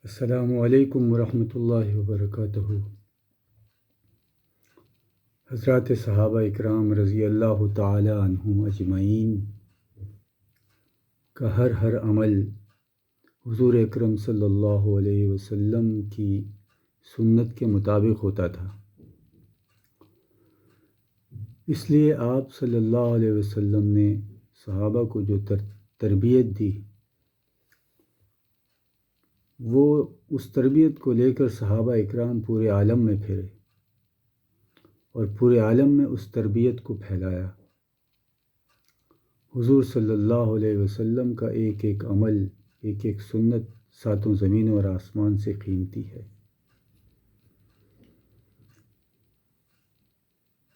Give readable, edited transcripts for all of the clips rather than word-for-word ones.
السلام علیکم ورحمۃ اللہ وبرکاتہ۔ حضرات صحابہ اکرام رضی اللہ تعالی عنہم اجمعین کا ہر عمل حضور اکرم صلی اللہ علیہ وسلم کی سنت کے مطابق ہوتا تھا، اس لیے آپ صلی اللہ علیہ وسلم نے صحابہ کو جو تربیت دی، وہ اس تربیت کو لے کر صحابہ اکرام پورے عالم میں پھرے اور پورے عالم میں اس تربیت کو پھیلایا۔ حضور صلی اللہ علیہ وسلم کا ایک ایک عمل، ایک ایک سنت ساتوں زمینوں اور آسمان سے قیمتی ہے۔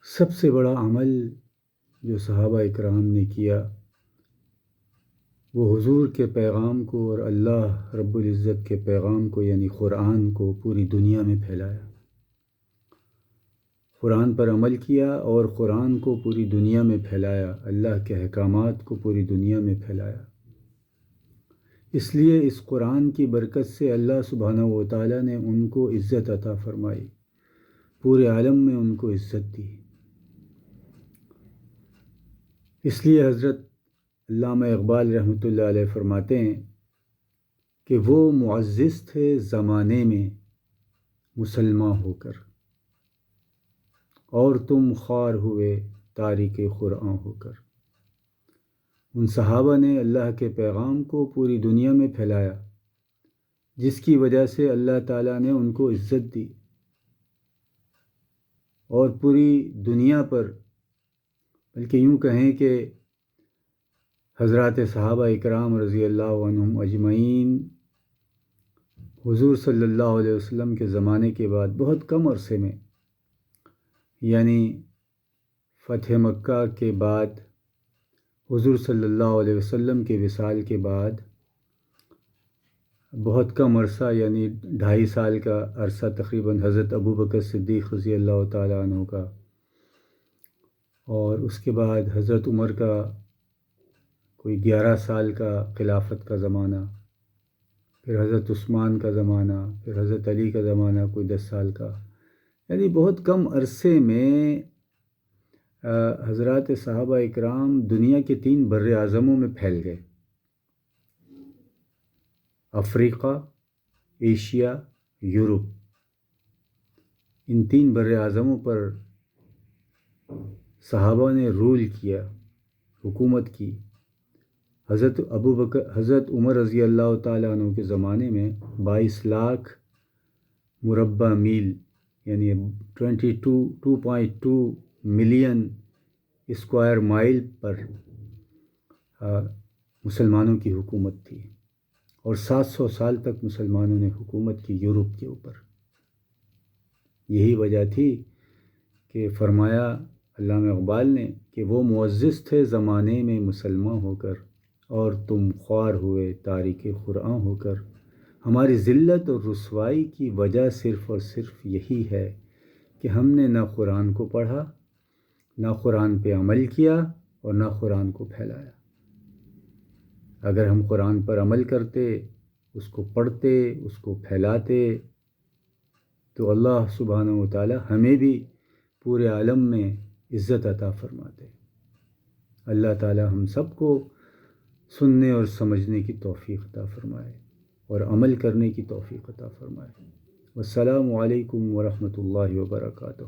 سب سے بڑا عمل جو صحابہ اکرام نے کیا وہ حضور کے پیغام کو اور اللہ رب العزت کے پیغام کو یعنی قرآن کو پوری دنیا میں پھیلایا۔ قرآن پر عمل کیا اور قرآن کو پوری دنیا میں پھیلایا، اللہ کے احکامات کو پوری دنیا میں پھیلایا۔ اس لیے اس قرآن کی برکت سے اللہ سبحانہ و تعالیٰ نے ان کو عزت عطا فرمائی، پورے عالم میں ان کو عزت دی۔ اس لیے حضرت علامہ اقبال رحمۃ اللہ علیہ فرماتے ہیں کہ وہ معزز تھے زمانے میں مسلمان ہو کر، اور تم خوار ہوئے تارک قرآن ہو کر۔ ان صحابہ نے اللہ کے پیغام کو پوری دنیا میں پھیلایا، جس کی وجہ سے اللہ تعالیٰ نے ان کو عزت دی، اور پوری دنیا پر، بلکہ یوں کہیں کہ حضرات صحابہ اکرام رضی اللہ عنہم اجمعین حضور صلی اللہ علیہ وسلم کے زمانے کے بعد بہت کم عرصے میں، یعنی فتح مکہ کے بعد، حضور صلی اللہ علیہ وسلم کے وصال کے بعد بہت کم عرصہ، یعنی 2.5 سال کا عرصہ تقریباً حضرت ابوبکر صدیق رضی اللہ تعالیٰ عنہ کا، اور اس کے بعد حضرت عمر کا کوئی 11 سال کا خلافت کا زمانہ، پھر حضرت عثمان کا زمانہ، پھر حضرت علی کا زمانہ کوئی 10 سال کا، یعنی بہت کم عرصے میں حضرات صحابہ اکرام دنیا کے 3 بر اعظموں میں پھیل گئے: افریقہ، ایشیا، یورپ۔ ان 3 بر اعظموں پر صحابہ نے رول کیا، حکومت کی۔ حضرت عمر رضی اللہ تعالیٰ عنہ کے زمانے میں 22 لاکھ مربع میل، یعنی 2.2 ملین اسکوائر مائل پر مسلمانوں کی حکومت تھی، اور 700 سال تک مسلمانوں نے حکومت کی یورپ کے اوپر۔ یہی وجہ تھی کہ فرمایا علامہ اقبال نے کہ وہ معزز تھے زمانے میں مسلمان ہو کر، اور تم خوار ہوئے تارک قرآن ہو کر۔ ہماری ذلت اور رسوائی کی وجہ صرف اور صرف یہی ہے کہ ہم نے نہ قرآن کو پڑھا، نہ قرآن پہ عمل کیا، اور نہ قرآن کو پھیلایا۔ اگر ہم قرآن پر عمل کرتے، اس کو پڑھتے، اس کو پھیلاتے، تو اللہ سبحانہ و تعالی ہمیں بھی پورے عالم میں عزت عطا فرماتے۔ اللہ تعالی ہم سب کو سننے اور سمجھنے کی توفیق عطا فرمائے اور عمل کرنے کی توفیق عطا فرمائے۔ والسلام علیکم ورحمۃ اللہ وبرکاتہ۔